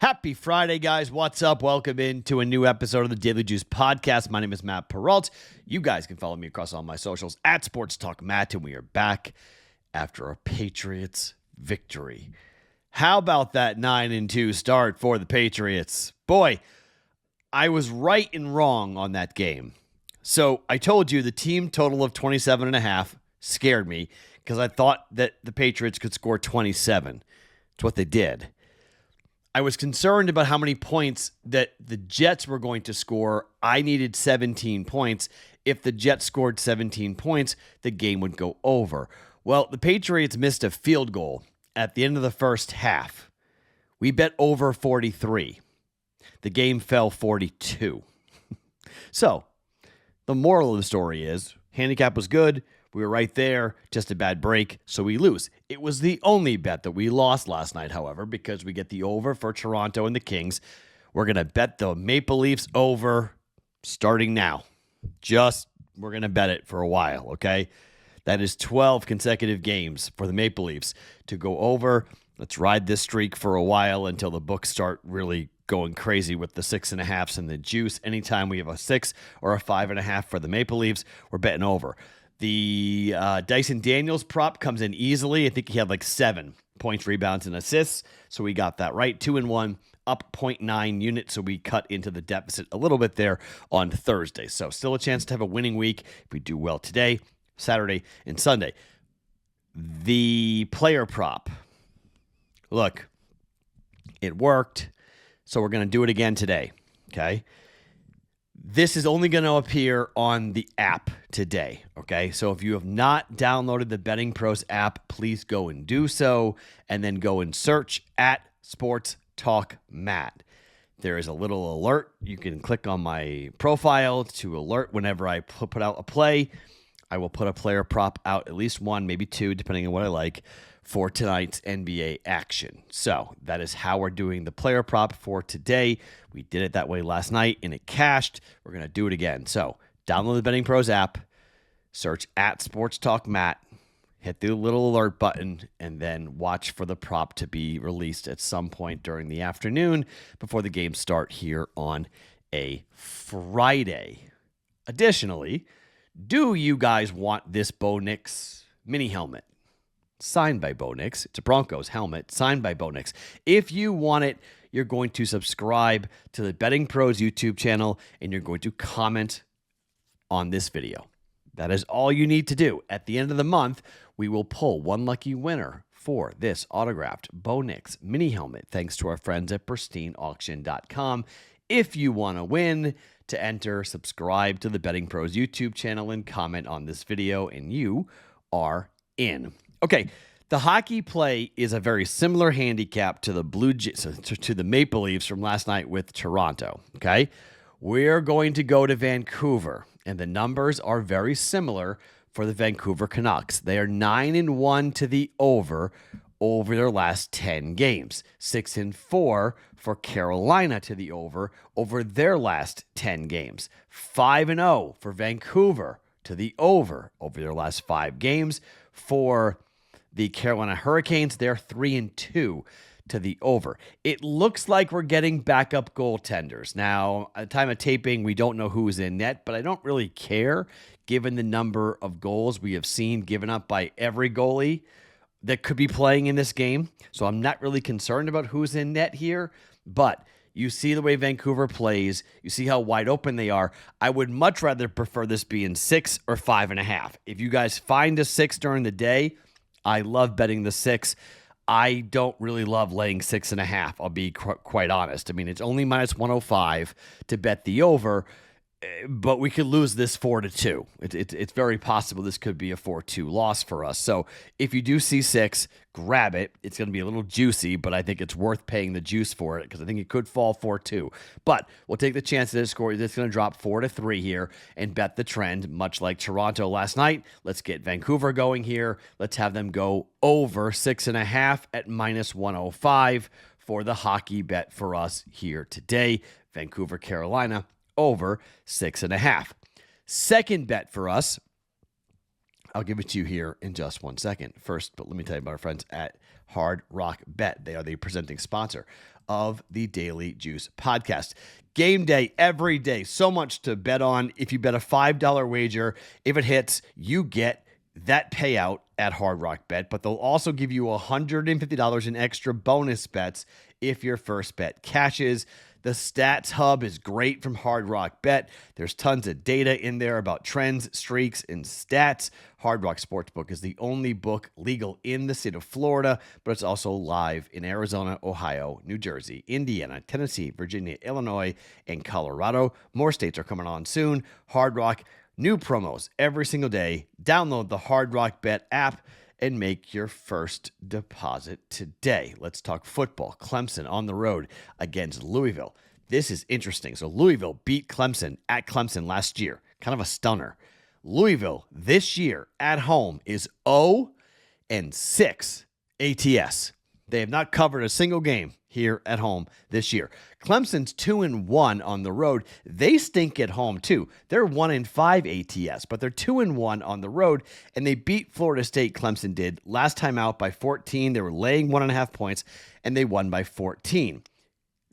Happy Friday, guys. What's up? Welcome into a new episode of the Daily Juice Podcast. My name is Matt Perrault. You guys can follow me across all my socials at Sports Talk Matt, and we are back after a Patriots victory. How about that 9-2 start for the Patriots? Boy, I was right and wrong on that game. So I told you the team total of 27.5 scared me because I thought that the Patriots could score 27. It's what they did. I was concerned about how many points that the Jets were going to score. I needed 17 points. If the Jets scored 17 points, the game would go over. Well, the Patriots missed a field goal at the end of the first half. We bet over 43. The game fell 42. So, the moral of the story is, handicap was good. We were right there, just a bad break, so we lose. It was the only bet that we lost last night, however, because we get the over for Toronto and the Kings. We're going to bet the Maple Leafs over starting now. We're going to bet it for a while, okay? That is 12 consecutive games for the Maple Leafs to go over. Let's ride this streak for a while until the books start really going crazy with the 6.5s and the juice. Anytime we have a 6 or a 5.5 for the Maple Leafs, we're betting over. The Dyson Daniels prop comes in easily. I think he had like 7 points, rebounds, and assists. So we got that right. 2-1, up 0.9 units. So we cut into the deficit a little bit there on Thursday. So still a chance to have a winning week if we do well today, Saturday, and Sunday. The player prop. Look, it worked. So we're going to do it again today. Okay. This is only going to appear on the app today, okay? So if you have not downloaded the BettingPros app, please go and do so, and then go and search at Sports Talk Matt. There is a little alert. You can click on my profile to alert whenever I put out a play. I will put a player prop out, at least one, maybe 2, depending on what I like, for tonight's NBA action. So that is how we're doing the player prop for today. We did it that way last night, and it cashed. We're going to do it again. So download the Betting Pros app, search at Sports Talk Matt, hit the little alert button, and then watch for the prop to be released at some point during the afternoon before the games start here on a Friday. Additionally, do you guys want this Bo Nix mini helmet? Signed by Bo Nix. It's a Broncos helmet signed by Bo Nix. If you want it, you're going to subscribe to the Betting Pros YouTube channel, and you're going to comment on this video. That is all you need to do. At the end of the month, we will pull one lucky winner for this autographed Bo Nix mini helmet, thanks to our friends at pristineauction.com. If you want to win, to enter, subscribe to the Betting Pros YouTube channel and comment on this video, and you are in. Okay, the hockey play is a very similar handicap to the to the Maple Leafs from last night with Toronto, okay? We're going to go to Vancouver, and the numbers are very similar for the Vancouver Canucks. They are 9-1 to the over their last 10 games. 6-4 for Carolina to the over their last 10 games. 5-0 for Vancouver to the over their last 5 games. For the Carolina Hurricanes, they're 3-2 to the over. It looks like we're getting backup goaltenders. Now, at the time of taping, we don't know who's in net, but I don't really care given the number of goals we have seen given up by every goalie that could be playing in this game. So I'm not really concerned about who's in net here, but you see the way Vancouver plays. You see how wide open they are. I would much rather prefer this being 6 or 5.5. If you guys find a 6 during the day, I love betting the 6. I don't really love laying 6.5. I'll be quite honest. I mean, it's only minus 105 to bet the over, but we could lose this 4-2. It's very possible this could be a 4-2 loss for us. So if you do see 6, grab it. It's going to be a little juicy, but I think it's worth paying the juice for it because I think it could fall 4-2. But we'll take the chance that it's going to drop 4-3 here and bet the trend, much like Toronto last night. Let's get Vancouver going here. Let's have them go over 6.5 at minus 105 for the hockey bet for us here today. Vancouver, Carolina, over 6.5. Second bet for us, I'll give it to you here in just one second. First, but let me tell you about our friends at Hard Rock Bet. They are the presenting sponsor of the Daily Juice podcast. Game day every day. So much to bet on. If you bet a $5 wager, if it hits, you get that payout at Hard Rock Bet, but they'll also give you $150 in extra bonus bets if your first bet cashes. The Stats Hub is great from Hard Rock Bet. There's tons of data in there about trends, streaks, and stats. Hard Rock Sportsbook is the only book legal in the state of Florida, but it's also live in Arizona, Ohio, New Jersey, Indiana, Tennessee, Virginia, Illinois, and Colorado. More states are coming on soon. Hard Rock, new promos every single day. Download the Hard Rock Bet app and make your first deposit today. Let's talk football. Clemson on the road against Louisville. This is interesting. So Louisville beat Clemson at Clemson last year. Kind of a stunner. Louisville this year at home is 0-6 ATS. They have not covered a single game here at home this year. Clemson's 2-1 on the road. They stink at home too. They're 1-5 ATS, but they're 2-1 on the road, and they beat Florida State. Clemson did last time out by 14. They were laying 1.5 points, and they won by 14.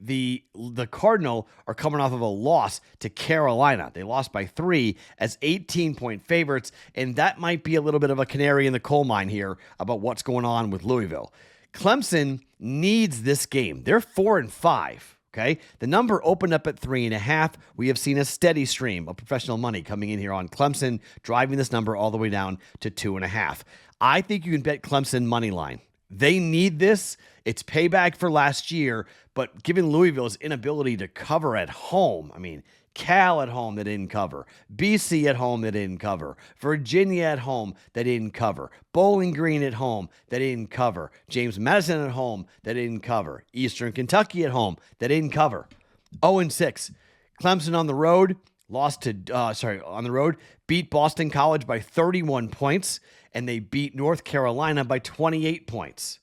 The Cardinal are coming off of a loss to Carolina. They lost by 3 as 18-point favorites, and that might be a little bit of a canary in the coal mine here about what's going on with Louisville. Clemson needs this game. They're 4-5, okay? The number opened up at 3.5. We have seen a steady stream of professional money coming in here on Clemson, driving this number all the way down to 2.5. I think you can bet Clemson money line. They need this. It's payback for last year, but given Louisville's inability to cover at home, I mean, Cal at home that didn't cover, BC at home that didn't cover, Virginia at home that didn't cover, Bowling Green at home that didn't cover, James Madison at home that didn't cover, Eastern Kentucky at home that didn't cover. 0-6. Clemson on the road beat Boston College by 31 points, and they beat North Carolina by 28 points.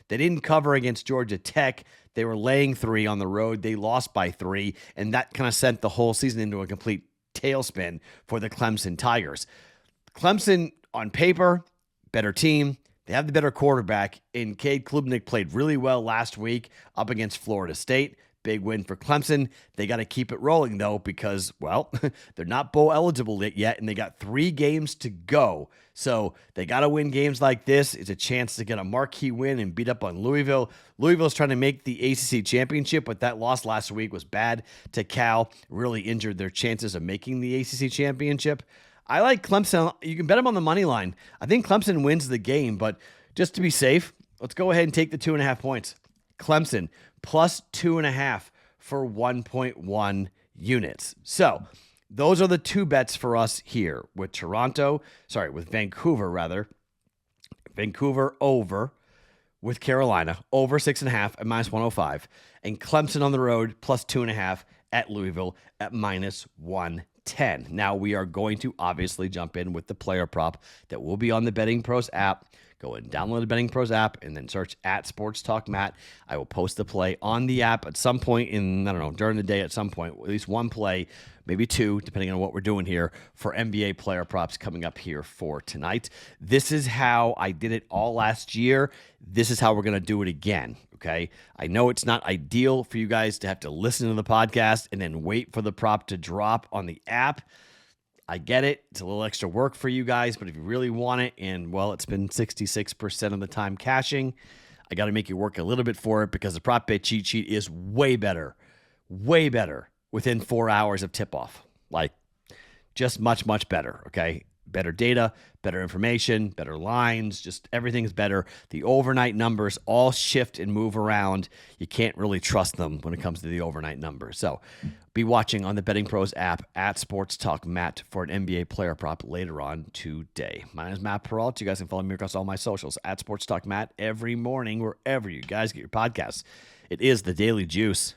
They didn't cover against Georgia Tech. They were laying 3 on the road. They lost by 3, and that kind of sent the whole season into a complete tailspin for the Clemson Tigers. Clemson, on paper, better team. They have the better quarterback, and Cade Klubnik played really well last week up against Florida State. Big win for Clemson. They got to keep it rolling, though, because, well, they're not bowl eligible yet, and they got 3 games to go. So they got to win games like this. It's a chance to get a marquee win and beat up on Louisville. Louisville's trying to make the ACC championship, but that loss last week was bad to Cal. Really injured their chances of making the ACC championship. I like Clemson. You can bet them on the money line. I think Clemson wins the game, but just to be safe, let's go ahead and take the 2.5 points. Clemson plus 2.5 for 1.1 units. So those are the 2 bets for us here with Vancouver. Vancouver over with Carolina, over 6.5 at -105, and Clemson on the road plus 2.5 at Louisville at -110. Now we are going to obviously jump in with the player prop that will be on the BettingPros app. Go and download the BettingPros app and then search at Sports Talk Matt. I will post the play on the app at some point during the day at some point, at least one play, maybe 2, depending on what we're doing here for NBA player props coming up here for tonight. This is how I did it all last year. This is how we're going to do it again. Okay. I know it's not ideal for you guys to have to listen to the podcast and then wait for the prop to drop on the app. I get it. It's a little extra work for you guys, but if you really want it, and well, it's been 66% of the time cashing, I got to make you work a little bit for it because the prop bet cheat sheet is way better within 4 hours of tip off. Like just much, much better. Okay. Better data, better information, better lines, just everything's better. The overnight numbers all shift and move around. You can't really trust them when it comes to the overnight numbers. So be watching on the BettingPros app at Sports Talk Matt for an NBA player prop later on today. My name is Matt Perrault. You guys can follow me across all my socials at Sports Talk Matt every morning, wherever you guys get your podcasts. It is the Daily Juice.